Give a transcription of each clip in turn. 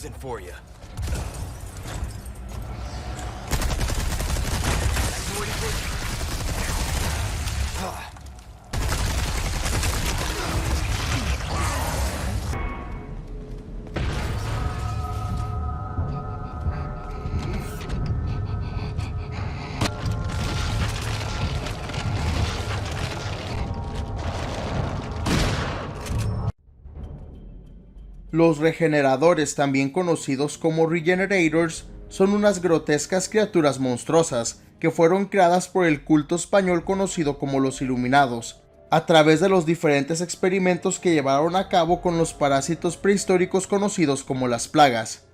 present for you. Los regeneradores, también conocidos como Regenerators, son unas grotescas criaturas monstruosas que fueron creadas por el culto español conocido como los Iluminados, a través de los diferentes experimentos que llevaron a cabo con los parásitos prehistóricos conocidos como las plagas.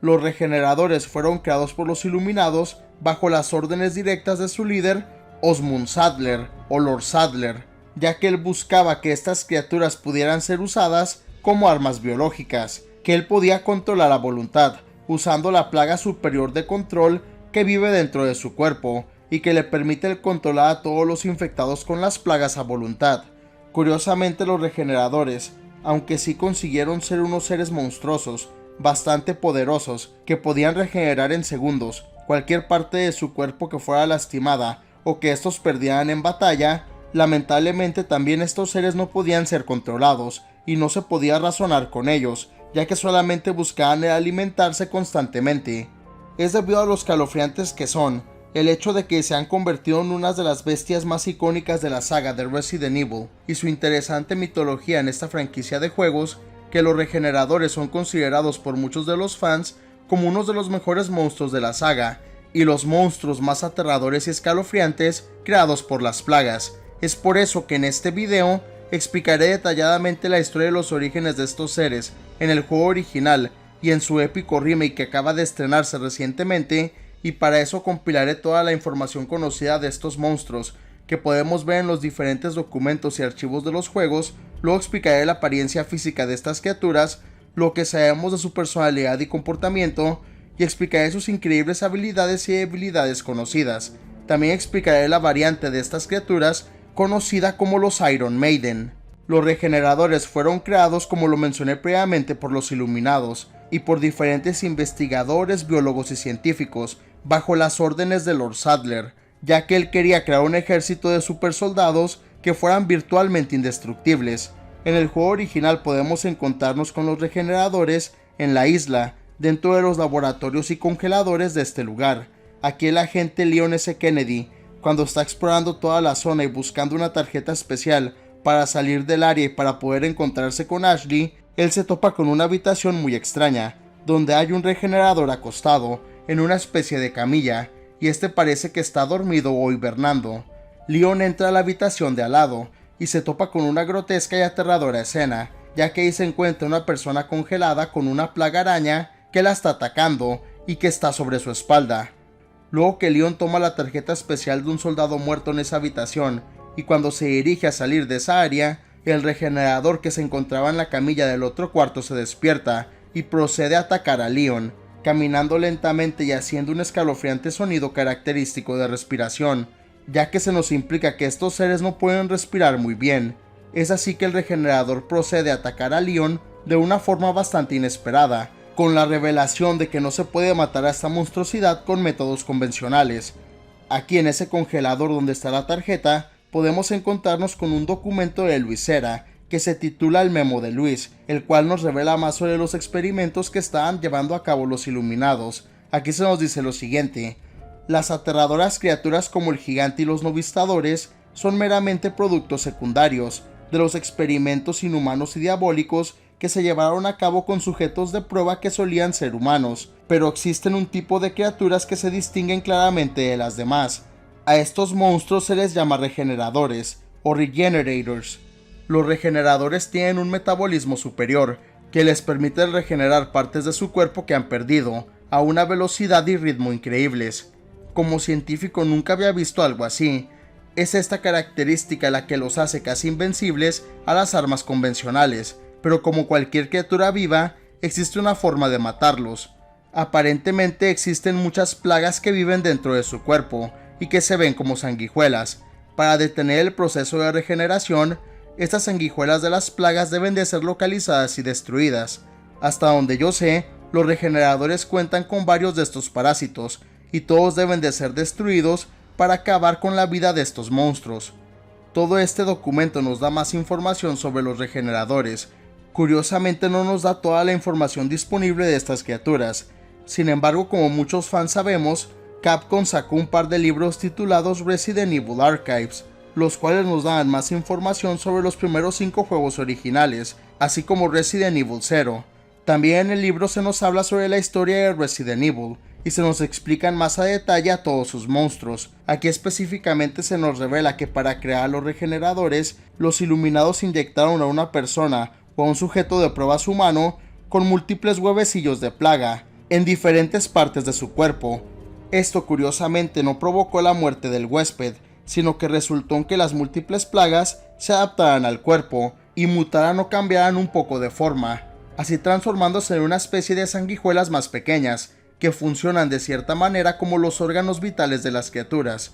Los regeneradores fueron creados por los Iluminados bajo las órdenes directas de su líder, Osmund Saddler o Lord Saddler, ya que él buscaba que estas criaturas pudieran ser usadas como armas biológicas, que él podía controlar a voluntad, usando la plaga superior de control que vive dentro de su cuerpo, y que le permite el controlar a todos los infectados con las plagas a voluntad. Curiosamente, los regeneradores, aunque sí consiguieron ser unos seres monstruosos, bastante poderosos, que podían regenerar en segundos cualquier parte de su cuerpo que fuera lastimada o que estos perdieran en batalla, lamentablemente también estos seres no podían ser controlados, y no se podía razonar con ellos, ya que solamente buscaban el alimentarse constantemente. Es debido a los escalofriantes que son, el hecho de que se han convertido en unas de las bestias más icónicas de la saga de Resident Evil, y su interesante mitología en esta franquicia de juegos, que los regeneradores son considerados por muchos de los fans como unos de los mejores monstruos de la saga, y los monstruos más aterradores y escalofriantes creados por las plagas. Es por eso que en este video explicaré detalladamente la historia de los orígenes de estos seres en el juego original y en su épico remake que acaba de estrenarse recientemente, y para eso compilaré toda la información conocida de estos monstruos que podemos ver en los diferentes documentos y archivos de los juegos. Luego explicaré la apariencia física de estas criaturas, lo que sabemos de su personalidad y comportamiento, y explicaré sus increíbles habilidades y debilidades conocidas. También explicaré la variante de estas criaturas conocida como los Iron Maiden. Los regeneradores fueron creados, como lo mencioné previamente, por los Iluminados y por diferentes investigadores, biólogos y científicos bajo las órdenes de Lord Saddler, ya que él quería crear un ejército de supersoldados que fueran virtualmente indestructibles. En el juego original podemos encontrarnos con los regeneradores en la isla, dentro de los laboratorios y congeladores de este lugar. Aquí el agente Leon S. Kennedy, cuando está explorando toda la zona y buscando una tarjeta especial para salir del área y para poder encontrarse con Ashley, él se topa con una habitación muy extraña, donde hay un regenerador acostado en una especie de camilla, y este parece que está dormido o hibernando. Leon entra a la habitación de al lado y se topa con una grotesca y aterradora escena, ya que ahí se encuentra una persona congelada con una plaga araña que la está atacando y que está sobre su espalda. Luego que Leon toma la tarjeta especial de un soldado muerto en esa habitación, y cuando se dirige a salir de esa área, el regenerador que se encontraba en la camilla del otro cuarto se despierta y procede a atacar a Leon, caminando lentamente y haciendo un escalofriante sonido característico de respiración, ya que se nos implica que estos seres no pueden respirar muy bien. Es así que el regenerador procede a atacar a Leon de una forma bastante inesperada, con la revelación de que no se puede matar a esta monstruosidad con métodos convencionales. Aquí en ese congelador donde está la tarjeta, podemos encontrarnos con un documento de Luis Serra, que se titula El Memo de Luis, el cual nos revela más sobre los experimentos que estaban llevando a cabo los Iluminados. Aquí se nos dice lo siguiente: las aterradoras criaturas como el gigante y los novistadores son meramente productos secundarios de los experimentos inhumanos y diabólicos que se llevaron a cabo con sujetos de prueba que solían ser humanos, pero existen un tipo de criaturas que se distinguen claramente de las demás. A estos monstruos se les llama regeneradores o Regenerators. Los regeneradores tienen un metabolismo superior que les permite regenerar partes de su cuerpo que han perdido a una velocidad y ritmo increíbles. Como científico nunca había visto algo así. Es esta característica la que los hace casi invencibles a las armas convencionales, pero como cualquier criatura viva, existe una forma de matarlos. Aparentemente existen muchas plagas que viven dentro de su cuerpo y que se ven como sanguijuelas. Para detener el proceso de regeneración, estas sanguijuelas de las plagas deben de ser localizadas y destruidas. Hasta donde yo sé, Los regeneradores cuentan con varios de estos parásitos, y todos deben de ser destruidos para acabar con la vida de estos monstruos. Todo este documento nos da más información sobre los regeneradores. Curiosamente no nos da toda la información disponible de estas criaturas. Sin embargo, como muchos fans sabemos, Capcom sacó un par de libros titulados Resident Evil Archives, los cuales nos dan más información sobre los primeros 5 juegos originales, así como Resident Evil 0. También en el libro se nos habla sobre la historia de Resident Evil, y se nos explican más a detalle a todos sus monstruos. Aquí específicamente se nos revela que para crear los regeneradores, los iluminados inyectaron a una persona o a un sujeto de pruebas humano con múltiples huevecillos de plaga en diferentes partes de su cuerpo. Esto curiosamente no provocó la muerte del huésped, sino que resultó en que las múltiples plagas se adaptaran al cuerpo y mutaran o cambiaran un poco de forma, así transformándose en una especie de sanguijuelas más pequeñas, que funcionan de cierta manera como los órganos vitales de las criaturas.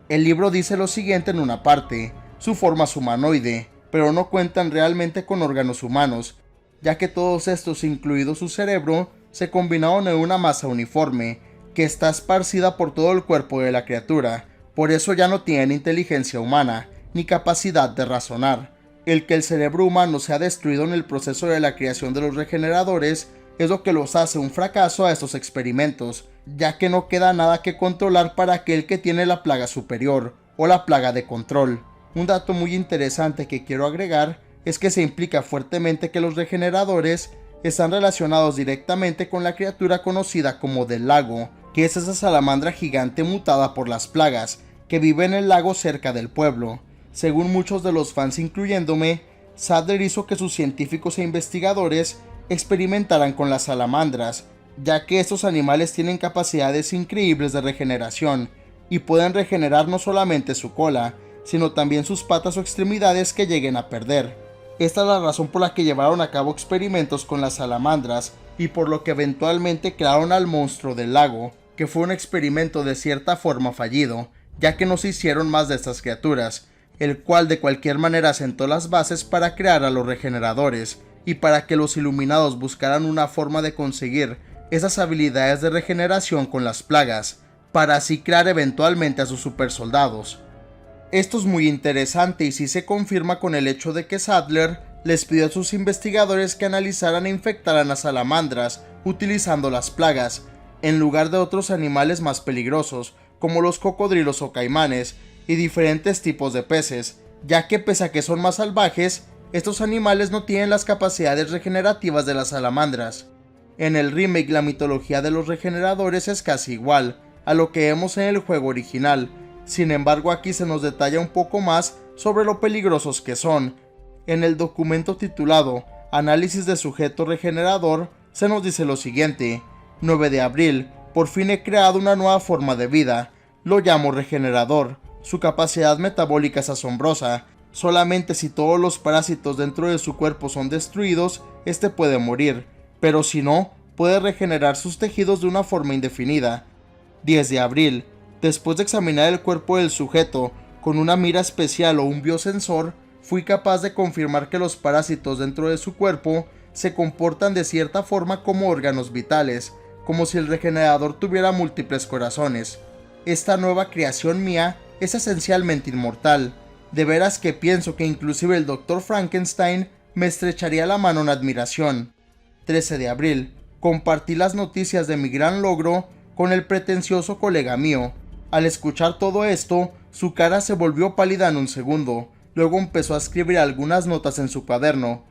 El libro dice lo siguiente en una parte: su forma es humanoide, pero no cuentan realmente con órganos humanos, ya que todos estos, incluido su cerebro, se combinaron en una masa uniforme, que está esparcida por todo el cuerpo de la criatura. Por eso ya no tienen inteligencia humana, ni capacidad de razonar. El que el cerebro humano sea destruido en el proceso de la creación de los regeneradores es lo que los hace un fracaso a estos experimentos, ya que no queda nada que controlar para aquel que tiene la plaga superior, o la plaga de control. Un dato muy interesante que quiero agregar es que se implica fuertemente que los regeneradores están relacionados directamente con la criatura conocida como del lago, que es esa salamandra gigante mutada por las plagas, que vive en el lago cerca del pueblo. Según muchos de los fans, incluyéndome, Sadler hizo que sus científicos e investigadores experimentaran con las salamandras, ya que estos animales tienen capacidades increíbles de regeneración, y pueden regenerar no solamente su cola, sino también sus patas o extremidades que lleguen a perder. Esta es la razón por la que llevaron a cabo experimentos con las salamandras, y por lo que eventualmente crearon al monstruo del lago, que fue un experimento de cierta forma fallido, ya que no se hicieron más de estas criaturas, el cual de cualquier manera sentó las bases para crear a los regeneradores, y para que los iluminados buscaran una forma de conseguir esas habilidades de regeneración con las plagas, para así crear eventualmente a sus supersoldados. Esto es muy interesante y sí se confirma con el hecho de que Sadler les pidió a sus investigadores que analizaran e infectaran a salamandras utilizando las plagas, en lugar de otros animales más peligrosos, como los cocodrilos o caimanes, y diferentes tipos de peces, ya que pese a que son más salvajes, estos animales no tienen las capacidades regenerativas de las salamandras. En el remake, la mitología de los regeneradores es casi igual a lo que vemos en el juego original. Sin embargo, aquí se nos detalla un poco más sobre lo peligrosos que son. En el documento titulado Análisis de sujeto regenerador se nos dice lo siguiente: 9 de abril, por fin he creado una nueva forma de vida. Lo llamo regenerador. Su capacidad metabólica es asombrosa. Solamente si todos los parásitos dentro de su cuerpo son destruidos, este puede morir, pero si no, puede regenerar sus tejidos de una forma indefinida. 10 de abril, después de examinar el cuerpo del sujeto con una mira especial o un biosensor, fui capaz de confirmar que los parásitos dentro de su cuerpo se comportan de cierta forma como órganos vitales, como si el regenerador tuviera múltiples corazones. Esta nueva creación mía es esencialmente inmortal. De veras que pienso que inclusive el Dr. Frankenstein me estrecharía la mano en admiración. 13 de abril, compartí las noticias de mi gran logro con el pretencioso colega mío. Al escuchar todo esto, su cara se volvió pálida en un segundo. Luego empezó a escribir algunas notas en su cuaderno.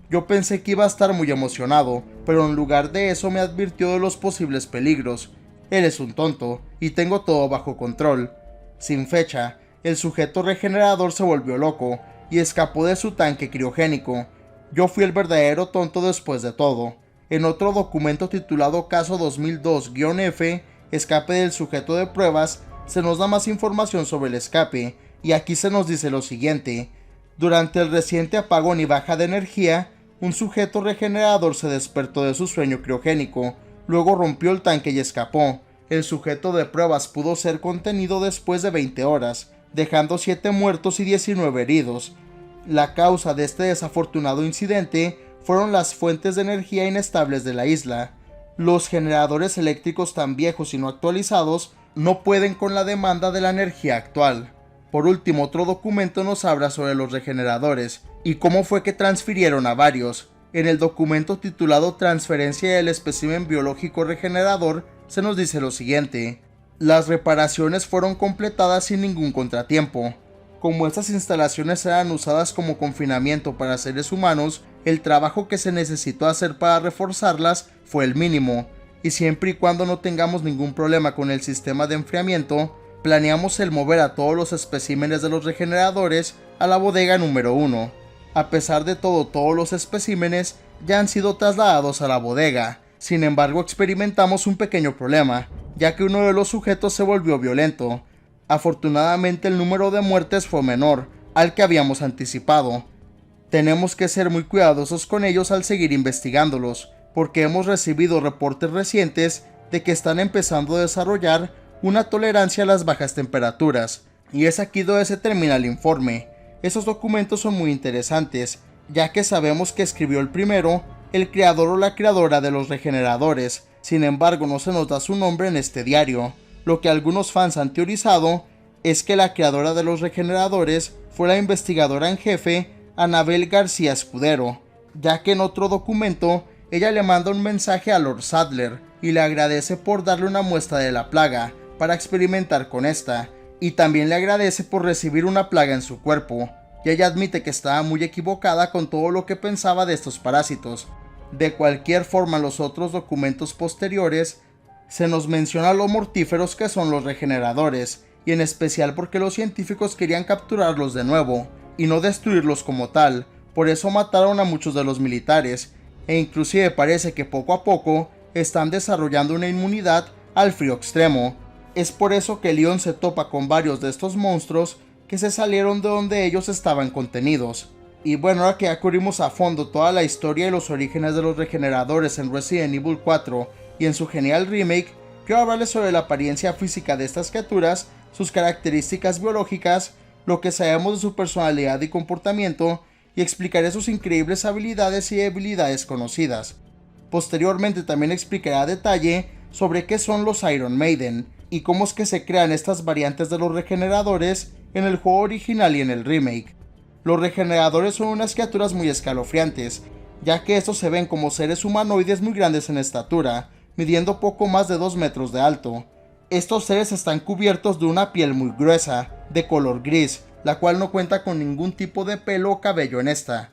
Yo pensé que iba a estar muy emocionado, pero en lugar de eso me advirtió de los posibles peligros. Eres un tonto, y tengo todo bajo control. Sin fecha, el sujeto regenerador se volvió loco y escapó de su tanque criogénico. Yo fui el verdadero tonto después de todo. En otro documento titulado Caso 2002-F, Escape del sujeto de pruebas, se nos da más información sobre el escape, y aquí se nos dice lo siguiente: durante el reciente apagón y baja de energía, un sujeto regenerador se despertó de su sueño criogénico, luego rompió el tanque y escapó. El sujeto de pruebas pudo ser contenido después de 20 horas, dejando 7 muertos y 19 heridos. La causa de este desafortunado incidente fueron las fuentes de energía inestables de la isla. Los generadores eléctricos tan viejos y no actualizados no pueden con la demanda de la energía actual. Por último, otro documento nos habla sobre los regeneradores y cómo fue que transfirieron a varios. En el documento titulado Transferencia del espécimen biológico regenerador se nos dice lo siguiente: las reparaciones fueron completadas sin ningún contratiempo. Como estas instalaciones eran usadas como confinamiento para seres humanos, el trabajo que se necesitó hacer para reforzarlas fue el mínimo, y siempre y cuando no tengamos ningún problema con el sistema de enfriamiento, planeamos el mover a todos los especímenes de los regeneradores a la bodega número 1. A pesar de todo, todos los especímenes ya han sido trasladados a la bodega. Sin embargo, experimentamos un pequeño problema, ya que uno de los sujetos se volvió violento. Afortunadamente, el número de muertes fue menor al que habíamos anticipado. Tenemos que ser muy cuidadosos con ellos al seguir investigándolos, porque hemos recibido reportes recientes de que están empezando a desarrollar una tolerancia a las bajas temperaturas, y es aquí donde se termina el informe. Esos documentos son muy interesantes, ya que sabemos que escribió el primero el creador o la creadora de los regeneradores. Sin embargo, no se nos da su nombre en este diario. Lo que algunos fans han teorizado es que la creadora de los regeneradores fue la investigadora en jefe Anabel García Escudero, ya que en otro documento ella le manda un mensaje a Lord Sadler y le agradece por darle una muestra de la plaga para experimentar con esta, y también le agradece por recibir una plaga en su cuerpo, y ella admite que estaba muy equivocada con todo lo que pensaba de estos parásitos. De cualquier forma, en los otros documentos posteriores se nos menciona lo mortíferos que son los regeneradores, y en especial porque los científicos querían capturarlos de nuevo y no destruirlos como tal. Por eso mataron a muchos de los militares, e inclusive parece que poco a poco están desarrollando una inmunidad al frío extremo. Es por eso que Leon se topa con varios de estos monstruos que se salieron de donde ellos estaban contenidos. Y bueno, ahora que ya cubrimos a fondo toda la historia y los orígenes de los regeneradores en Resident Evil 4 y en su genial remake, quiero hablarles sobre la apariencia física de estas criaturas, sus características biológicas, lo que sabemos de su personalidad y comportamiento, y explicaré sus increíbles habilidades y debilidades conocidas. Posteriormente también explicaré a detalle sobre qué son los Iron Maiden y cómo es que se crean estas variantes de los regeneradores en el juego original y en el remake. Los regeneradores son unas criaturas muy escalofriantes, ya que estos se ven como seres humanoides muy grandes en estatura, midiendo poco más de 2 metros de alto. Estos seres están cubiertos de una piel muy gruesa, de color gris, la cual no cuenta con ningún tipo de pelo o cabello en esta.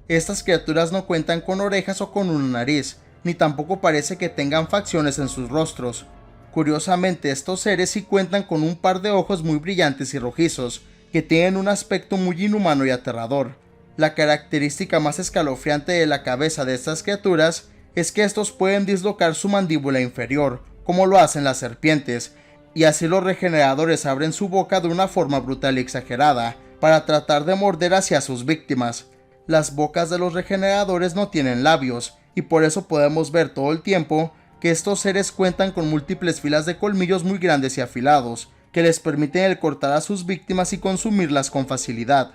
Estas criaturas no cuentan con orejas o con una nariz, ni tampoco parece que tengan facciones en sus rostros. Curiosamente, estos seres sí cuentan con un par de ojos muy brillantes y rojizos, que tienen un aspecto muy inhumano y aterrador. La característica más escalofriante de la cabeza de estas criaturas es que estos pueden dislocar su mandíbula inferior, como lo hacen las serpientes, y así los regeneradores abren su boca de una forma brutal y exagerada, para tratar de morder hacia sus víctimas. Las bocas de los regeneradores no tienen labios, y por eso podemos ver todo el tiempo que estos seres cuentan con múltiples filas de colmillos muy grandes y afilados, que les permiten el cortar a sus víctimas y consumirlas con facilidad.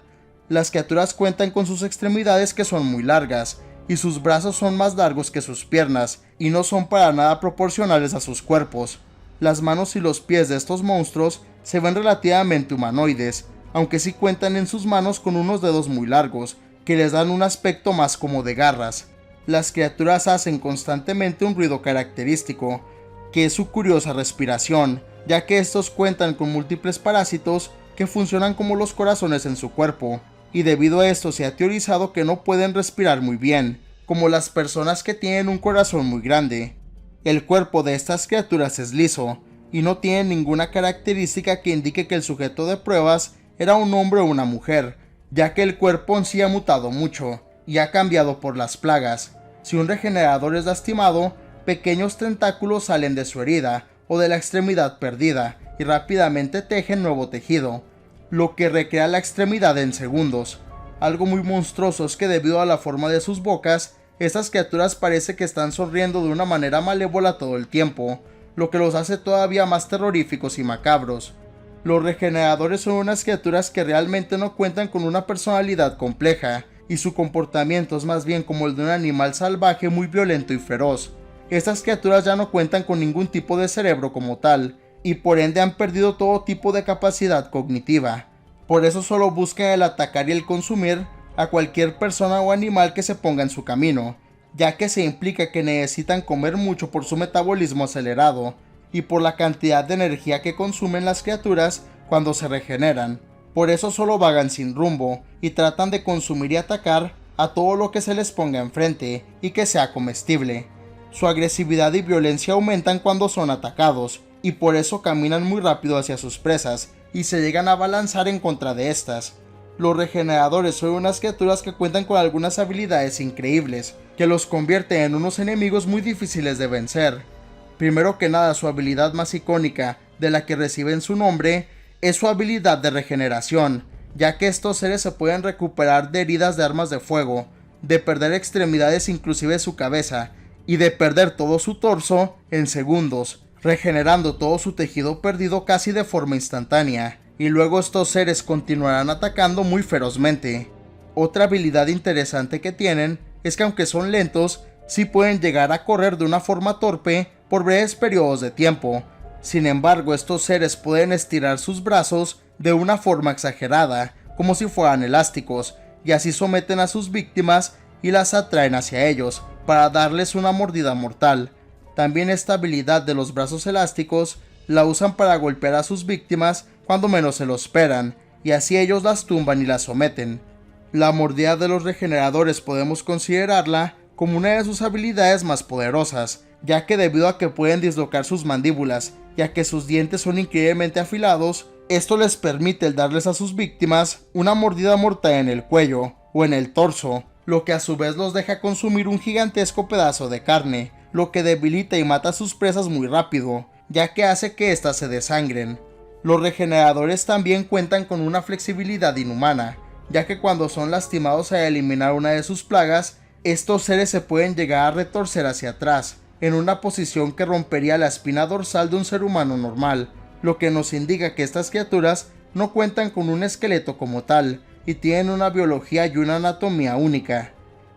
Las criaturas cuentan con sus extremidades que son muy largas, y sus brazos son más largos que sus piernas, y no son para nada proporcionales a sus cuerpos. Las manos y los pies de estos monstruos se ven relativamente humanoides, aunque sí cuentan en sus manos con unos dedos muy largos, que les dan un aspecto más como de garras. Las criaturas hacen constantemente un ruido característico, que es su curiosa respiración, ya que estos cuentan con múltiples parásitos que funcionan como los corazones en su cuerpo, y debido a esto se ha teorizado que no pueden respirar muy bien, como las personas que tienen un corazón muy grande. El cuerpo de estas criaturas es liso, y no tiene ninguna característica que indique que el sujeto de pruebas era un hombre o una mujer, ya que el cuerpo en sí ha mutado mucho, y ha cambiado por las plagas. Si un regenerador es lastimado, pequeños tentáculos salen de su herida o de la extremidad perdida y rápidamente tejen nuevo tejido, lo que recrea la extremidad en segundos. Algo muy monstruoso es que debido a la forma de sus bocas, estas criaturas parece que están sonriendo de una manera malévola todo el tiempo, lo que los hace todavía más terroríficos y macabros. Los regeneradores son unas criaturas que realmente no cuentan con una personalidad compleja, y su comportamiento es más bien como el de un animal salvaje muy violento y feroz. Estas criaturas ya no cuentan con ningún tipo de cerebro como tal, y por ende han perdido todo tipo de capacidad cognitiva. Por eso solo buscan el atacar y el consumir a cualquier persona o animal que se ponga en su camino, ya que se implica que necesitan comer mucho por su metabolismo acelerado y por la cantidad de energía que consumen las criaturas cuando se regeneran. Por eso solo vagan sin rumbo y tratan de consumir y atacar a todo lo que se les ponga enfrente y que sea comestible. Su agresividad y violencia aumentan cuando son atacados, y por eso caminan muy rápido hacia sus presas y se llegan a abalanzar en contra de estas. Los regeneradores son unas criaturas que cuentan con algunas habilidades increíbles, que los convierten en unos enemigos muy difíciles de vencer. Primero que nada, su habilidad más icónica, de la que reciben su nombre, es su habilidad de regeneración, ya que estos seres se pueden recuperar de heridas de armas de fuego, de perder extremidades inclusive su cabeza, y de perder todo su torso en segundos, regenerando todo su tejido perdido casi de forma instantánea, y luego estos seres continuarán atacando muy ferozmente. Otra habilidad interesante que tienen es que aunque son lentos, sí pueden llegar a correr de una forma torpe por breves periodos de tiempo. Sin embargo, estos seres pueden estirar sus brazos de una forma exagerada, como si fueran elásticos, y así someten a sus víctimas y las atraen hacia ellos, para darles una mordida mortal. También esta habilidad de los brazos elásticos la usan para golpear a sus víctimas cuando menos se lo esperan, y así ellos las tumban y las someten. La mordida de los regeneradores podemos considerarla como una de sus habilidades más poderosas, ya que debido a que pueden dislocar sus mandíbulas, ya que sus dientes son increíblemente afilados, esto les permite el darles a sus víctimas una mordida mortal en el cuello o en el torso, lo que a su vez los deja consumir un gigantesco pedazo de carne, lo que debilita y mata a sus presas muy rápido, ya que hace que éstas se desangren. Los regeneradores también cuentan con una flexibilidad inhumana, ya que cuando son lastimados al eliminar una de sus plagas, estos seres se pueden llegar a retorcer hacia atrás, en una posición que rompería la espina dorsal de un ser humano normal, lo que nos indica que estas criaturas no cuentan con un esqueleto como tal, y tienen una biología y una anatomía única.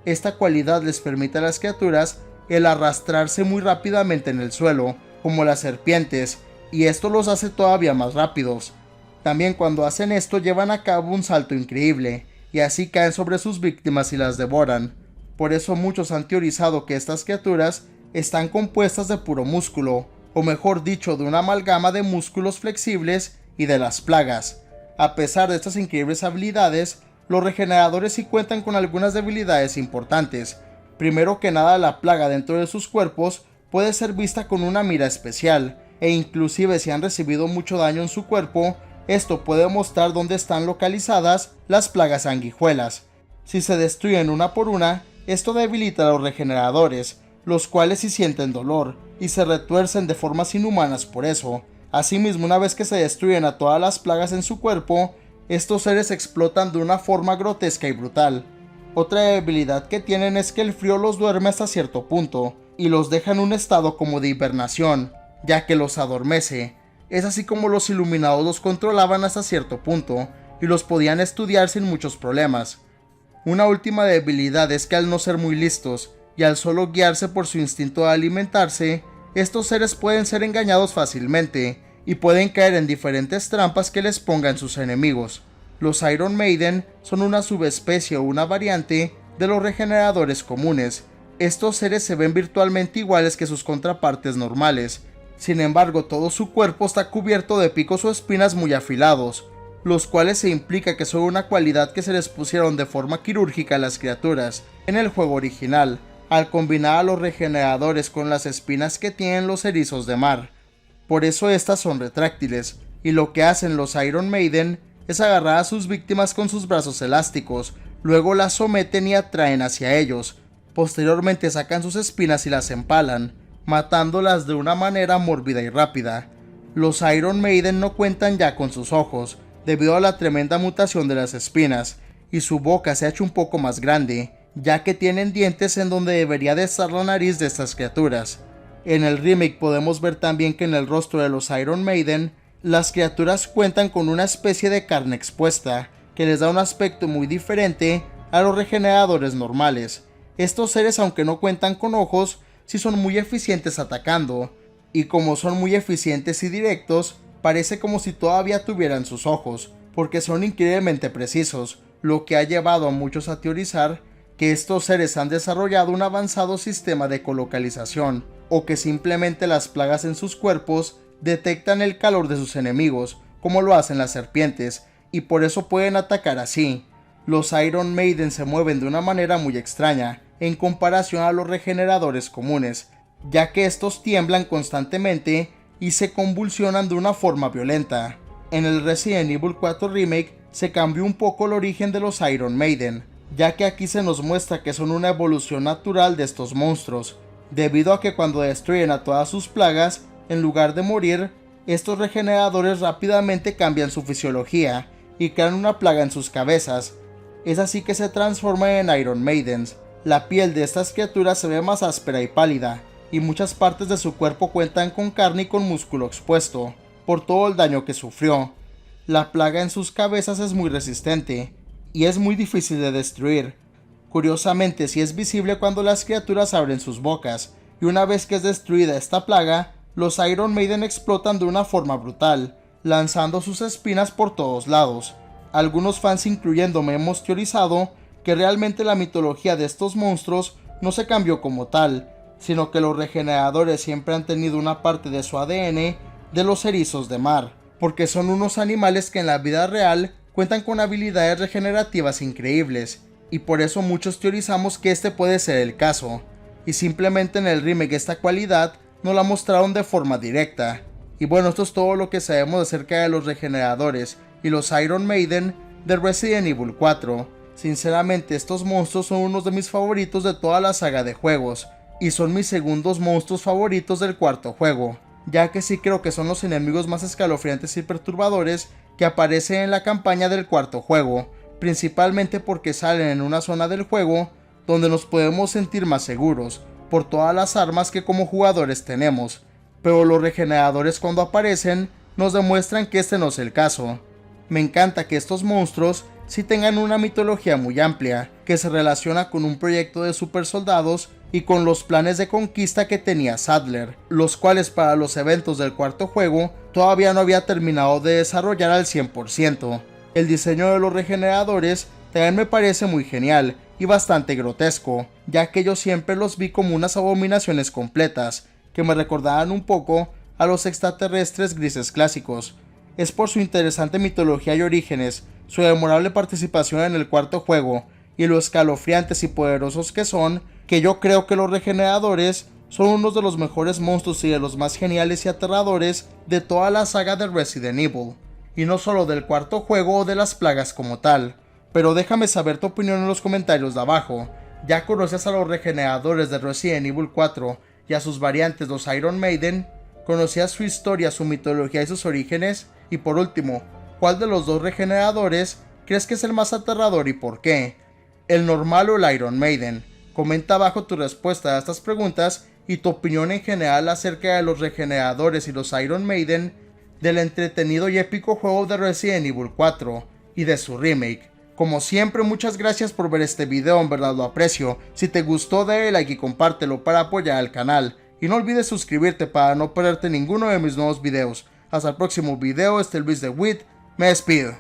Esta cualidad les permite a las criaturas el arrastrarse muy rápidamente en el suelo, como las serpientes, y esto los hace todavía más rápidos. También cuando hacen esto llevan a cabo un salto increíble, y así caen sobre sus víctimas y las devoran. Por eso muchos han teorizado que estas criaturas están compuestas de puro músculo, o mejor dicho, de una amalgama de músculos flexibles y de las plagas. A pesar de estas increíbles habilidades, los regeneradores sí cuentan con algunas debilidades importantes. Primero que nada, la plaga dentro de sus cuerpos puede ser vista con una mira especial, e inclusive si han recibido mucho daño en su cuerpo, esto puede mostrar dónde están localizadas las plagas sanguijuelas. Si se destruyen una por una, esto debilita a los regeneradores, los cuales sí sienten dolor y se retuercen de formas inhumanas por eso. Asimismo, una vez que se destruyen a todas las plagas en su cuerpo, estos seres explotan de una forma grotesca y brutal. Otra debilidad que tienen es que el frío los duerme hasta cierto punto y los deja en un estado como de hibernación, ya que los adormece. Es así como los iluminados los controlaban hasta cierto punto y los podían estudiar sin muchos problemas. Una última debilidad es que al no ser muy listos y al solo guiarse por su instinto de alimentarse, estos seres pueden ser engañados fácilmente y pueden caer en diferentes trampas que les pongan sus enemigos. Los Iron Maiden son una subespecie o una variante de los regeneradores comunes. Estos seres se ven virtualmente iguales que sus contrapartes normales. Sin embargo, todo su cuerpo está cubierto de picos o espinas muy afilados, los cuales se implica que son una cualidad que se les pusieron de forma quirúrgica a las criaturas en el juego original, al combinar a los regeneradores con las espinas que tienen los erizos de mar. Por eso estas son retráctiles, y lo que hacen los Iron Maiden es agarrar a sus víctimas con sus brazos elásticos, luego las someten y atraen hacia ellos. Posteriormente sacan sus espinas y las empalan, matándolas de una manera mórbida y rápida. Los Iron Maiden no cuentan ya con sus ojos, debido a la tremenda mutación de las espinas, y su boca se ha hecho un poco más grande, ya que tienen dientes en donde debería de estar la nariz de estas criaturas. En el remake podemos ver también que en el rostro de los Iron Maiden, las criaturas cuentan con una especie de carne expuesta, que les da un aspecto muy diferente a los regeneradores normales. Estos seres, aunque no cuentan con ojos, sí son muy eficientes atacando, y como son muy eficientes y directos, parece como si todavía tuvieran sus ojos, porque son increíblemente precisos, lo que ha llevado a muchos a teorizar que estos seres han desarrollado un avanzado sistema de ecolocalización, o que simplemente las plagas en sus cuerpos detectan el calor de sus enemigos, como lo hacen las serpientes, y por eso pueden atacar así. Los Iron Maiden se mueven de una manera muy extraña en comparación a los regeneradores comunes, ya que estos tiemblan constantemente y se convulsionan de una forma violenta. En el Resident Evil 4 Remake se cambió un poco el origen de los Iron Maiden, ya que aquí se nos muestra que son una evolución natural de estos monstruos, debido a que cuando destruyen a todas sus plagas, en lugar de morir, estos regeneradores rápidamente cambian su fisiología y crean una plaga en sus cabezas. Es así que se transforman en Iron Maidens. La piel de estas criaturas se ve más áspera y pálida, y muchas partes de su cuerpo cuentan con carne y con músculo expuesto, por todo el daño que sufrió. La plaga en sus cabezas es muy resistente, y es muy difícil de destruir. Curiosamente, sí es visible cuando las criaturas abren sus bocas, y una vez que es destruida esta plaga, los Iron Maiden explotan de una forma brutal, lanzando sus espinas por todos lados. Algunos fans, incluyéndome, hemos teorizado que realmente la mitología de estos monstruos no se cambió como tal, sino que los regeneradores siempre han tenido una parte de su ADN de los erizos de mar, porque son unos animales que en la vida real cuentan con habilidades regenerativas increíbles, y por eso muchos teorizamos que este puede ser el caso, y simplemente en el remake esta cualidad no la mostraron de forma directa. Y bueno, esto es todo lo que sabemos acerca de los regeneradores y los Iron Maiden de Resident Evil 4. Sinceramente, estos monstruos son unos de mis favoritos de toda la saga de juegos, y son mis segundos monstruos favoritos del cuarto juego, ya que sí creo que son los enemigos más escalofriantes y perturbadores que aparecen en la campaña del cuarto juego, principalmente porque salen en una zona del juego donde nos podemos sentir más seguros, por todas las armas que como jugadores tenemos, pero los regeneradores cuando aparecen nos demuestran que este no es el caso. Me encanta que estos monstruos sí tengan una mitología muy amplia, que se relaciona con un proyecto de super soldados y con los planes de conquista que tenía Sadler, los cuales para los eventos del cuarto juego todavía no había terminado de desarrollar al 100%. El diseño de los regeneradores también me parece muy genial y bastante grotesco, ya que yo siempre los vi como unas abominaciones completas, que me recordaban un poco a los extraterrestres grises clásicos. Es por su interesante mitología y orígenes, su memorable participación en el cuarto juego y lo escalofriantes y poderosos que son, que yo creo que los regeneradores son uno de los mejores monstruos y de los más geniales y aterradores de toda la saga de Resident Evil, y no solo del cuarto juego o de las plagas como tal. Pero déjame saber tu opinión en los comentarios de abajo. ¿Ya conoces a los regeneradores de Resident Evil 4 y a sus variantes los Iron Maiden? ¿Conocías su historia, su mitología y sus orígenes? Y por último, ¿cuál de los dos regeneradores crees que es el más aterrador y por qué? ¿El normal o el Iron Maiden? Comenta abajo tu respuesta a estas preguntas y tu opinión en general acerca de los regeneradores y los Iron Maiden del entretenido y épico juego de Resident Evil 4 y de su remake. Como siempre, muchas gracias por ver este video, en verdad lo aprecio. Si te gustó, dale like y compártelo para apoyar al canal. Y no olvides suscribirte para no perderte ninguno de mis nuevos videos. Hasta el próximo video, este es Luis de Wit, me despido.